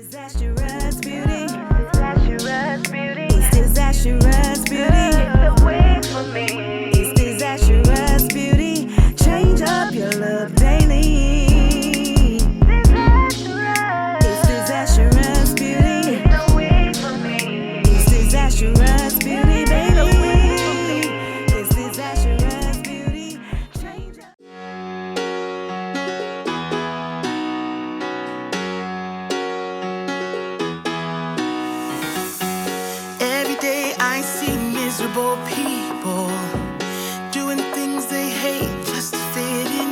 Disastrous beauty. Disastrous beauty. It's disastrous beauty. It's the way for me. It's disastrous beauty. Change up your look daily. Disastrous. It's disastrous beauty. It's the way for me. It's disastrous beauty, baby. It's disastrous beauty. Change up. I see miserable people doing things they hate just to fit in.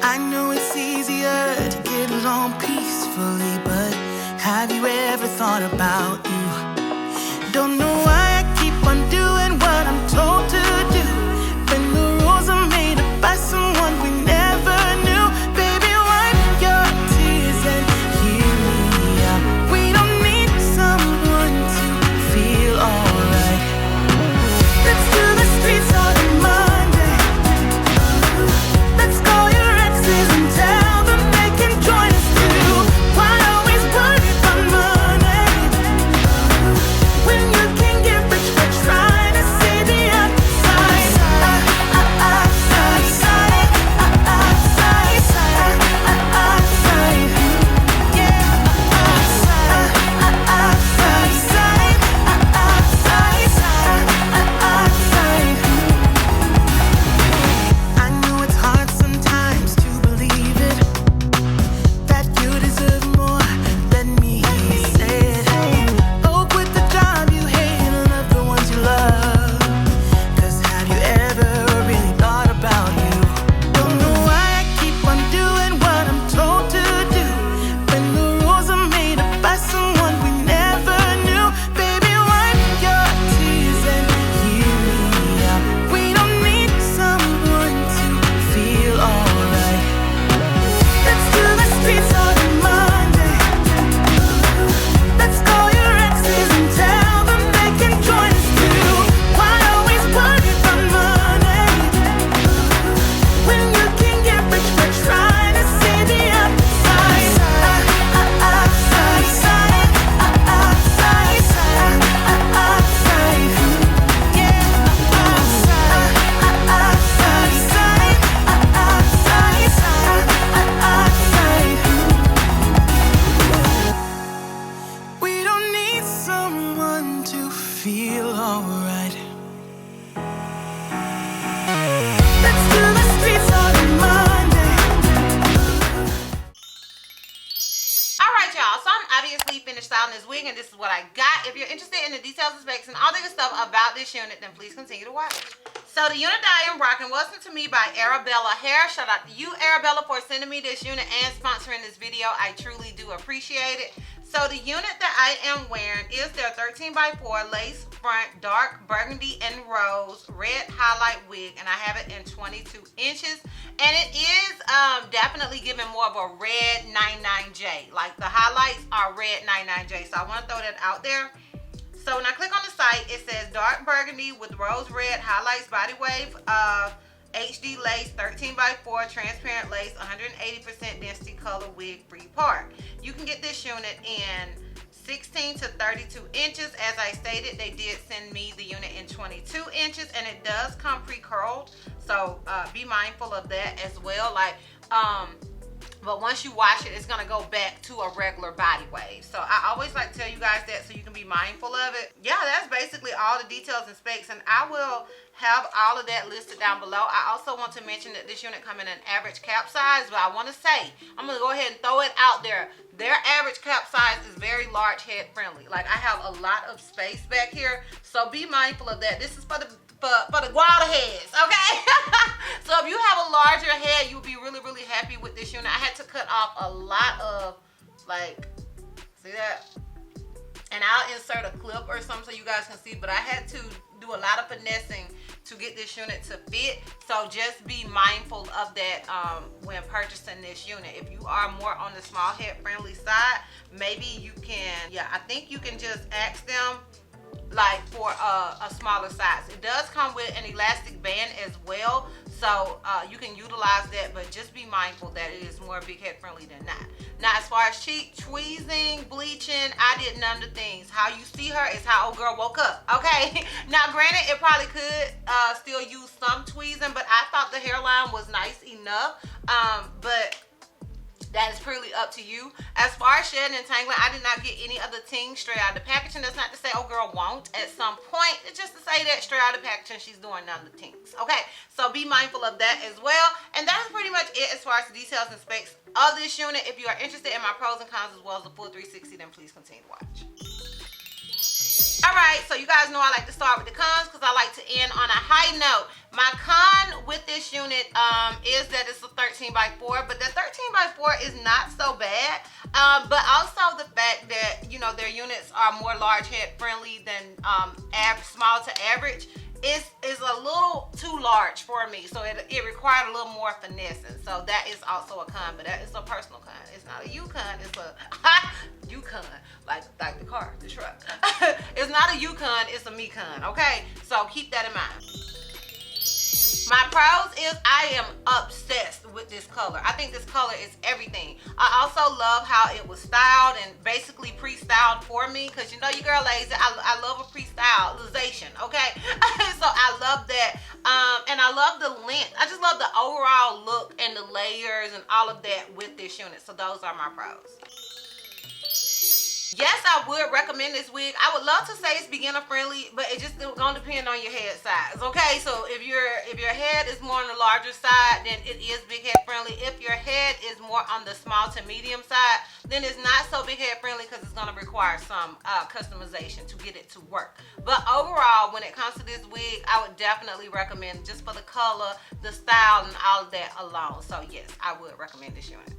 I know it's easier to get along peacefully, but have you ever thought about you? Don't know why I keep on doing what I'm told to do when the rules are made up by someone we never knew. Baby, wipe your tears and hear me out. We don't need someone to feel alright. Let's do the streets on a Monday. Let's call your exes and tell them they can join us too. Why always put it on money when you can get rich for trying to see the outside? I know it's hard sometimes to believe it, that you deserve more than me. Said, oh, quit the job you hate and love the ones you love. 'Cause have you ever really thought about you? Don't know why I keep on doing what I'm told to do when the rules are made up by someone we never knew. Baby, wipe your tears and hear me out. We don't need someone to feel alright. Let's do the streets on a Monday. Let's call your exes and tell them they can join us too. Why always put it on money when you can get rich for trying to see the outside? We don't need someone to feel alright. Let's do the streets on a Monday. Alright, y'all, so I'm obviously finished styling this wig, and this is what I got. If you're interested in the details and specs and all the good stuff about this unit, then please continue to watch. So the unit that I am rocking was sent to me by Arabella Hair. Shout out to you, Arabella, for sending me this unit and sponsoring this video. I truly do appreciate it. So the unit that I am wearing is their 13x4 lace front dark burgundy and rose red highlight wig, and I have it in 22 inches, and it is definitely giving more of a red 99J. Like the highlights are red 99J, so I want to throw that out there. So when I click on the site, it says dark burgundy with rose red highlights body wave HD lace 13x4 transparent lace 180% density color wig free part. You can get this unit in 16 to 32 inches. As I stated, they did send me the unit in 22 inches, and it does come pre-curled, so be mindful of that as well. Like but once you wash it, it's gonna go back to a regular body wave. So I always like to tell you guys that so you can be mindful of it. Yeah, that's basically all the details and specs, and I will have all of that listed down below. I also want to mention that this unit comes in an average cap size, but I want to say, I'm gonna go ahead and throw it out there. Their average cap size is very large head friendly. Like, I have a lot of space back here, so be mindful of that. This is for the guava heads, okay? So if you have a larger head, you'll be really, really happy with this unit. I had to cut off a lot of, like, see that? And I'll insert a clip or something so you guys can see, but I had to do a lot of finessing to get this unit to fit. So just be mindful of that when purchasing this unit. If you are more on the small head friendly side, maybe you can, yeah, I think you can just ask them like for a smaller size. It does come with an elastic band as well, so you can utilize that, but just be mindful that it is more big head friendly than not. Now, as far as cheek tweezing, bleaching, I did none of the things. How you see her is how old girl woke up, okay? Now, granted, it probably could still use some tweezing, but I thought the hairline was nice enough. But that is pretty up to you. As far as shedding and tangling, I did not get any of the ting straight out of the packaging. That's not to say, oh girl won't at some point. It's just to say that straight out of the packaging, she's doing none of the tings. Okay, so be mindful of that as well. And that's pretty much it as far as the details and specs of this unit. If you are interested in my pros and cons as well as the full 360, then please continue to watch. Alright, so you guys know I like to start with the cons because I like to end on a high note. My con with this unit is that it's a 13x4, but the 13x4 is not so bad. But also the fact that, you know, their units are more large head friendly than small to average is a little too large for me. So it required a little more finessing. So that is also a con, but that is a personal con. It's not a you con, it's a you con, like the car, the truck. It's not a you con, it's a me con, okay? So keep that in mind. My pros is I am obsessed with this color. I think this color is everything. I also love how it was styled and basically pre-styled for me, because you know your girl lazy. I love a pre-stylization, okay? So I love that. And I love the length. I just love the overall look and the layers and all of that with this unit. So those are my pros. Yes, I would recommend this wig. I would love to say it's beginner friendly, but it just gonna depend on your head size. Okay, so if your head is more on the larger side, then it is big head friendly. If your head is more on the small to medium side, then it's not so big head friendly because it's gonna require some customization to get it to work. But overall, when it comes to this wig, I would definitely recommend, just for the color, the style, and all of that alone. So yes, I would recommend this unit.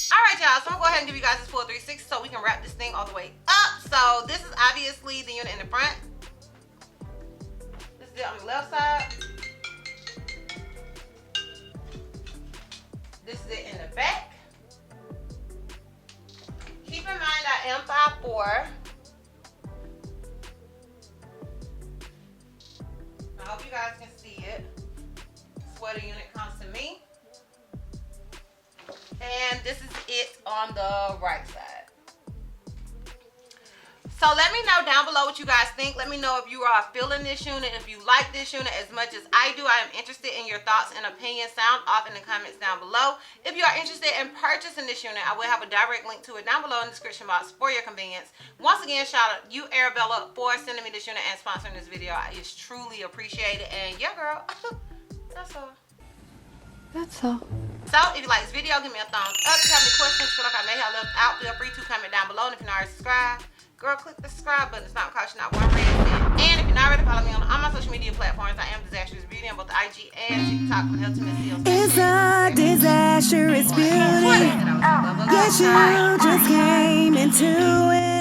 Alright y'all, so I'm gonna go ahead and give you guys this full 360 so we can wrap this thing all the way up. So this is obviously the unit in the front. This is it on the left side. This is it in the back. Keep in mind I am 5'4". I hope you guys can see it. This is where the unit comes to me. And this is it on the right side. So let me know down below what you guys think. Let me know if you are feeling this unit, if you like this unit as much as I do. I am interested in your thoughts and opinions. Sound off in the comments down below. If you are interested in purchasing this unit, I will have a direct link to it down below in the description box for your convenience. Once again, shout out you, Arabella, for sending me this unit and sponsoring this video. It's truly appreciated. And yeah, girl, that's all. That's all. So, if you like this video, give me a thumbs up. If you have any questions, feel like I may have left out, feel free to comment down below. And if you're not already subscribed, girl, click the subscribe button. It's not cost you not one red cent. And if you're not ready to follow me on all my social media platforms, I am DizastrousBeauty on both IG and TikTok with ultimate seals. It's a disastrous beauty. Yes, you just came into it.